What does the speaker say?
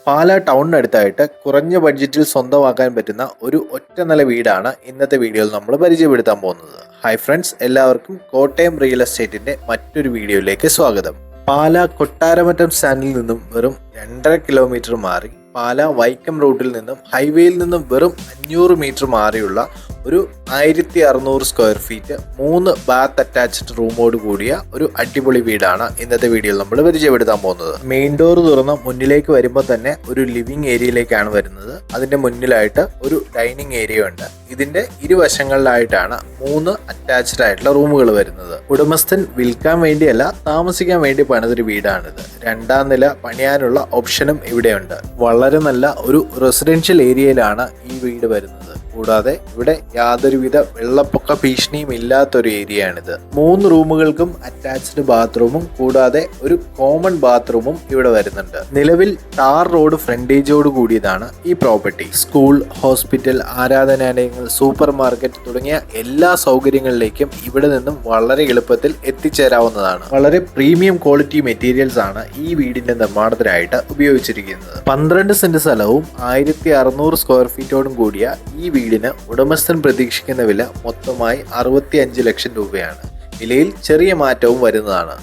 പാലാ ടൗണിനടുത്തായിട്ട് കുറഞ്ഞ ബഡ്ജറ്റിൽ സ്വന്തമാക്കാൻ പറ്റുന്ന ഒരു ഒറ്റനില വീടാണ് ഇന്നത്തെ വീഡിയോയിൽ നമ്മൾ പരിചയപ്പെടുത്താൻ പോകുന്നത്. ഹായ് ഫ്രണ്ട്സ്, എല്ലാവർക്കും കോട്ടയം റിയൽ എസ്റ്റേറ്റിന്റെ മറ്റൊരു വീഡിയോയിലേക്ക് സ്വാഗതം. പാലാ കൊട്ടാരമറ്റം സ്റ്റാൻഡിൽ നിന്നും വെറും 2.5 കിലോമീറ്റർ മാറി പാലാ വൈക്കം റൂട്ടിൽ നിന്നും ഹൈവേയിൽ നിന്നും വെറും 500 മീറ്റർ മാറിയുള്ള ഒരു 1600 സ്ക്വയർ ഫീറ്റ് 3 ബാത്ത് അറ്റാച്ച്ഡ് റൂമോട് കൂടിയ ഒരു അടിപൊളി വീടാണ് ഇന്നത്തെ വീഡിയോയിൽ നമ്മൾ പരിചയപ്പെടുത്താൻ പോകുന്നത്. മെയിൻ ഡോർ തുറന്ന് മുന്നിലേക്ക് വരുമ്പോൾ തന്നെ ഒരു ലിവിംഗ് ഏരിയയിലേക്കാണ് വരുന്നത്. അതിന്റെ മുന്നിലായിട്ട് ഒരു ഡൈനിങ് ഏരിയ ഉണ്ട്. ഇതിന്റെ ഇരുവശങ്ങളിലായിട്ടാണ് 3 അറ്റാച്ച്ഡ് ആയിട്ടുള്ള റൂമുകൾ വരുന്നത്. ഉടമസ്ഥൻ വിൽക്കാൻ വേണ്ടിയല്ല, താമസിക്കാൻ വേണ്ടി പണിതൊരു വീടാണിത്. 2ാം നില പണിയാനുള്ള ഓപ്ഷനും ഇവിടെയുണ്ട്. വളരെ നല്ല ഒരു റെസിഡൻഷ്യൽ ഏരിയയിലാണ് ഈ വീട് വരുന്നത്. കൂടാതെ ഇവിടെ യാതൊരുവിധ വെള്ളപ്പൊക്ക ഭീഷണിയും ഇല്ലാത്തൊരു ഏരിയയാണിത്. 3 റൂമുകൾക്കും അറ്റാച്ച്ഡ് ബാത്റൂമും കൂടാതെ ഒരു കോമൺ ബാത്റൂമും ഇവിടെ വരുന്നുണ്ട്. നിലവിൽ ടാർ റോഡ് ഫ്രണ്ടേജോട് കൂടിയതാണ് ഈ പ്രോപ്പർട്ടി. സ്കൂൾ, ഹോസ്പിറ്റൽ, ആരാധനാലയങ്ങൾ, സൂപ്പർ മാർക്കറ്റ് തുടങ്ങിയ എല്ലാ സൗകര്യങ്ങളിലേക്കും ഇവിടെ നിന്നും വളരെ എളുപ്പത്തിൽ എത്തിച്ചേരാവുന്നതാണ്. വളരെ പ്രീമിയം ക്വാളിറ്റി മെറ്റീരിയൽസ് ആണ് ഈ വീടിന്റെ നിർമ്മാണത്തിനായിട്ട് ഉപയോഗിച്ചിരിക്കുന്നത്. 12 സെന്റ് സ്ഥലവും 1600 സ്ക്വയർ ഫീറ്റോടും കൂടിയ ഈ വീടിന് ഉടമസ്ഥൻ പ്രതീക്ഷിക്കുന്ന വില മൊത്തമായി 65 ലക്ഷം രൂപയാണ്. വിലയിൽ ചെറിയ മാറ്റവും വരുന്നതാണ്.